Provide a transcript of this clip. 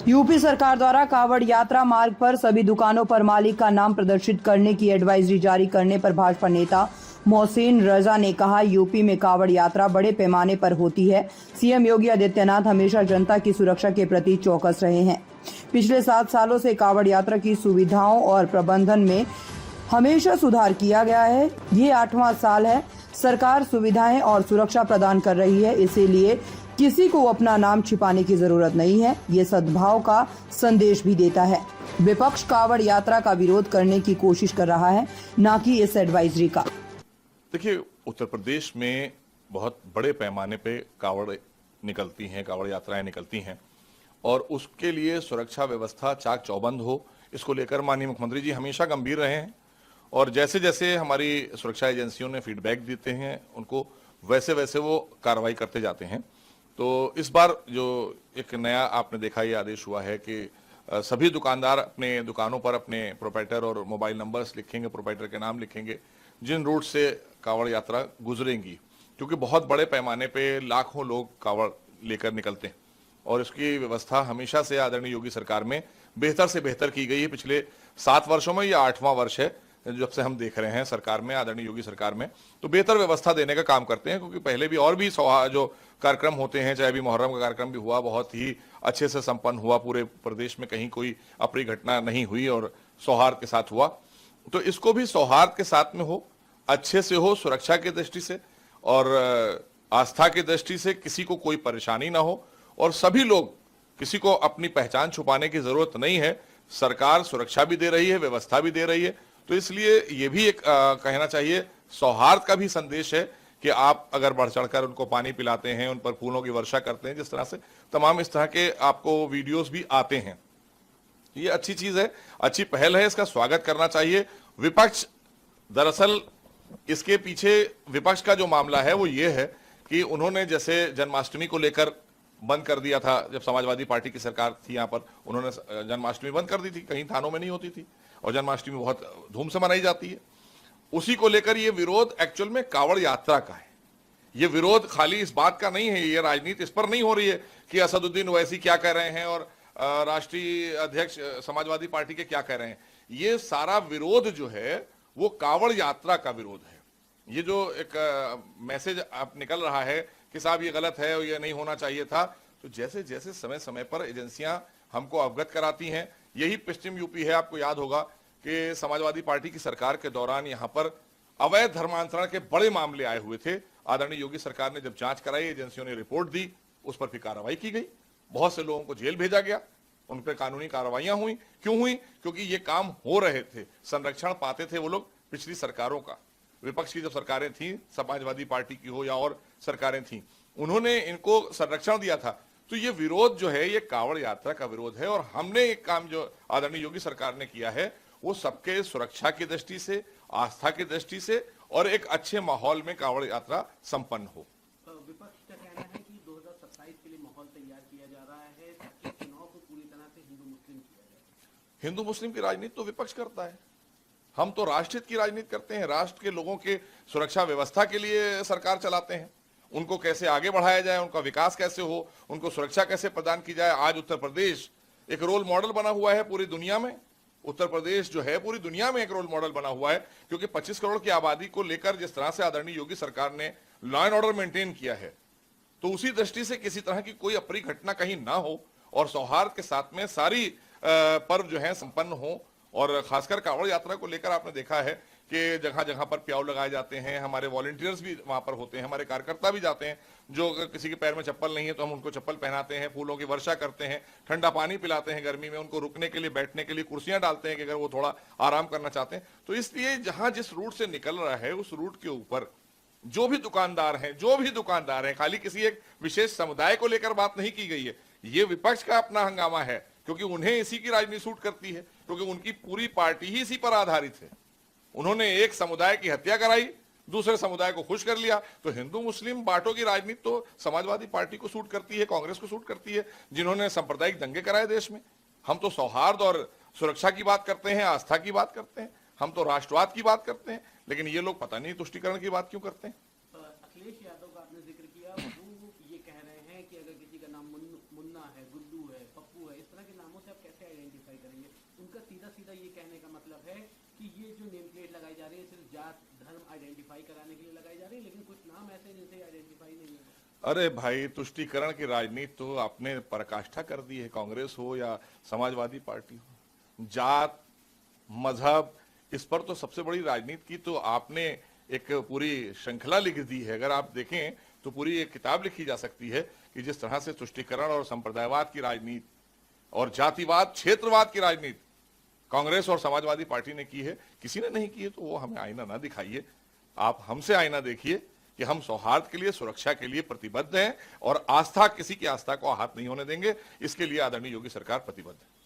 UP सरकार द्वारा कावड़ यात्रा मार्ग पर सभी दुकानों पर मालिक का नाम प्रदर्शित करने की एडवाइजरी जारी करने पर भाजपा नेता मोहसिन रजा ने कहा, यूपी में कावड़ यात्रा बड़े पैमाने पर होती है। सीएम योगी आदित्यनाथ हमेशा जनता की सुरक्षा के प्रति चौकस रहे हैं। पिछले 7 सालों से कावड़ यात्रा की सुविधाओं और प्रबंधन में हमेशा सुधार किया गया है। ये 8वां साल है। सरकार सुविधाएं और सुरक्षा प्रदान कर रही है, इसीलिए किसी को अपना नाम छिपाने की जरूरत नहीं है। ये सद्भाव का संदेश भी देता है। विपक्ष कावड़ यात्रा का विरोध करने की कोशिश कर रहा है, न कि इस एडवाइजरी का। देखिए, उत्तर प्रदेश में बहुत बड़े पैमाने पे कावड़ निकलती हैं, कावड़ यात्राएं निकलती हैं और उसके लिए सुरक्षा व्यवस्था चाक चौबंद हो, इसको लेकर माननीय मुख्यमंत्री जी हमेशा गंभीर रहे हैं और जैसे जैसे हमारी सुरक्षा एजेंसियों ने फीडबैक देते हैं उनको वैसे वैसे वो कार्रवाई करते जाते हैं। तो इस बार जो एक नया आपने देखा ये आदेश हुआ है कि सभी दुकानदार अपने दुकानों पर अपने प्रोप्राइटर और मोबाइल नंबर्स लिखेंगे, प्रोप्राइटर के नाम लिखेंगे जिन रूट से कावड़ यात्रा गुजरेंगी, क्योंकि बहुत बड़े पैमाने पे लाखों लोग कावड़ लेकर निकलते हैं और इसकी व्यवस्था हमेशा से आदरणीय योगी सरकार में बेहतर से बेहतर की गई है। पिछले 7 वर्षों में यह 8वां वर्ष है जब से हम देख रहे हैं सरकार में, आदरणीय योगी सरकार में, तो बेहतर व्यवस्था देने का काम करते हैं। क्योंकि पहले भी और भी जो कार्यक्रम होते हैं, चाहे अभी मुहर्रम का कार्यक्रम भी हुआ, बहुत ही अच्छे से संपन्न हुआ, पूरे प्रदेश में कहीं कोई अप्रिय घटना नहीं हुई और सौहार्द के साथ हुआ। तो इसको भी सौहार्द के साथ में हो, अच्छे से हो, सुरक्षा की दृष्टि से और आस्था की दृष्टि से, किसी को कोई परेशानी ना हो और सभी लोग, किसी को अपनी पहचान छुपाने की जरूरत नहीं है। सरकार सुरक्षा भी दे रही है, व्यवस्था भी दे रही है, तो इसलिए ये भी एक कहना चाहिए सौहार्द का भी संदेश है कि आप अगर बढ़ चढ़कर उनको पानी पिलाते हैं, उन पर फूलों की वर्षा करते हैं, जिस तरह से तमाम इस तरह के आपको वीडियोस भी आते हैं, ये अच्छी चीज है, अच्छी पहल है, इसका स्वागत करना चाहिए। विपक्ष दरअसल इसके पीछे विपक्ष का जो मामला है वो ये है कि उन्होंने जैसे जन्माष्टमी को लेकर बंद कर दिया था, जब समाजवादी पार्टी की सरकार थी यहाँ पर, उन्होंने जन्माष्टमी बंद कर दी थी, कहीं थानों में नहीं होती थी और जन्माष्टमी बहुत धूम से मनाई जाती है। उसी को लेकर ये विरोध एक्चुअल में कावड़ यात्रा का है। ये विरोध खाली इस बात का नहीं है, ये राजनीति इस पर नहीं हो रही है कि असदुद्दीन ओवैसी क्या कह रहे हैं और राष्ट्रीय अध्यक्ष समाजवादी पार्टी के क्या कह रहे हैं। ये सारा विरोध जो है वो कावड़ यात्रा का विरोध है। ये जो एक मैसेज अब निकल रहा है कि साहब ये गलत है और ये नहीं होना चाहिए था, तो जैसे जैसे समय समय पर एजेंसियां हमको अवगत कराती हैं, यही पश्चिम यूपी है। आपको याद होगा कि समाजवादी पार्टी की सरकार के दौरान यहाँ पर अवैध धर्मांतरण के बड़े मामले आए हुए थे। आदरणीय योगी सरकार ने जब जांच कराई, एजेंसियों ने रिपोर्ट दी, उस पर फिर कार्रवाई की गई, बहुत से लोगों को जेल भेजा गया, उन पर कानूनी कार्रवाइयां हुई। क्यों हुई? क्योंकि ये काम हो रहे थे, संरक्षण पाते थे वो लोग पिछली सरकारों का। विपक्ष की जब सरकारें थी, समाजवादी पार्टी की हो या और सरकारें थी, उन्होंने इनको संरक्षण दिया था। तो ये विरोध जो है ये कावड़ यात्रा का विरोध है और हमने एक काम जो आदरणीय योगी सरकार ने किया है वो सबके सुरक्षा की दृष्टि से, आस्था की दृष्टि से और एक अच्छे माहौल में कावड़ यात्रा संपन्न हो। विपक्ष का कहना है कि 2027 के लिए माहौल तैयार किया जा रहा है ताकि चुनाव को पूरी तरह से हिंदू मुस्लिम किया जाए। हिंदू मुस्लिम की राजनीति तो विपक्ष करता है, हम तो राष्ट्रहित की राजनीति करते हैं। राष्ट्र के लोगों के सुरक्षा व्यवस्था के लिए सरकार चलाते हैं, उनको कैसे आगे बढ़ाया जाए, उनका विकास कैसे हो, उनको सुरक्षा कैसे प्रदान की जाए। आज उत्तर प्रदेश एक रोल मॉडल बना हुआ है पूरी दुनिया में। उत्तर प्रदेश जो है पूरी दुनिया में एक रोल मॉडल बना हुआ है, क्योंकि 25 करोड़ की आबादी को लेकर जिस तरह से आदरणीय योगी सरकार ने लॉ एंड ऑर्डर मेंटेन किया है, तो उसी दृष्टि से किसी तरह की कोई अप्रिय घटना कहीं ना हो और सौहार्द के साथ में सारी पर्व जो है संपन्न हो। और खासकर कावड़ यात्रा को लेकर आपने देखा है कि जगह जगह पर प्याऊ लगाए जाते हैं, हमारे वॉलंटियर्स भी वहां पर होते हैं, हमारे कार्यकर्ता भी जाते हैं, जो किसी के पैर में चप्पल नहीं है तो हम उनको चप्पल पहनाते हैं, फूलों की वर्षा करते हैं, ठंडा पानी पिलाते हैं, गर्मी में उनको रुकने के लिए, बैठने के लिए कुर्सियां डालते हैं कि अगर वो थोड़ा आराम करना चाहते हैं। तो इसलिए जहां जिस रूट से निकल रहा है उस रूट के ऊपर जो भी दुकानदार हैं, खाली किसी एक विशेष समुदाय को लेकर बात नहीं की गई है। ये विपक्ष का अपना हंगामा है, क्योंकि उन्हें इसी की राजनीति सूट करती है, क्योंकि उनकी पूरी पार्टी ही इसी पर आधारित है। उन्होंने एक समुदाय की हत्या कराई, दूसरे समुदाय को खुश कर लिया। तो हिंदू मुस्लिम बांटों की राजनीति तो समाजवादी पार्टी को सूट करती है, कांग्रेस को सूट करती है, जिन्होंने सांप्रदायिक दंगे कराए देश में। हम तो सौहार्द और सुरक्षा की बात करते हैं, आस्था की बात करते हैं, हम तो राष्ट्रवाद की बात करते हैं, लेकिन ये लोग पता नहीं तुष्टीकरण की बात क्यों करते हैं। अखिलेश यादव का आपने जिक्र किया, वो ये कह रहे हैं कि अगर किसी का नाम मुन्ना है, गुड्डू है पप्पू है, इस तरह के नामों से आप कैसे आइडेंटिफाई करेंगे? उनका सीधा सीधा ये कहने का मतलब है कि ये जो नेम प्लेट लगाई जा रही है सिर्फ जात धर्म आइडेंटिफाई कराने के लिए लगाई जा रही है, लेकिन कुछ नाम ऐसे हैं जिनसे आइडेंटिफाई नहीं है। अरे भाई, तुष्टीकरण की राजनीति तो आपने पराकाष्ठा कर दी है, कांग्रेस हो या समाजवादी पार्टी हो। जात मजहब, इस पर तो सबसे बड़ी राजनीति की तो आपने एक पूरी श्रृंखला लिख दी है। अगर आप देखें तो पूरी एक किताब लिखी जा सकती है कि जिस तरह से तुष्टीकरण और संप्रदायवाद की राजनीति और जातिवाद क्षेत्रवाद की राजनीति कांग्रेस और समाजवादी पार्टी ने की है, किसी ने नहीं की है तो वो हमें आईना ना दिखाइए। आप हमसे आईना देखिए कि हम सौहार्द के लिए, सुरक्षा के लिए प्रतिबद्ध हैं और आस्था, किसी की आस्था को आहत नहीं होने देंगे। इसके लिए आदरणीय योगी सरकार प्रतिबद्ध है।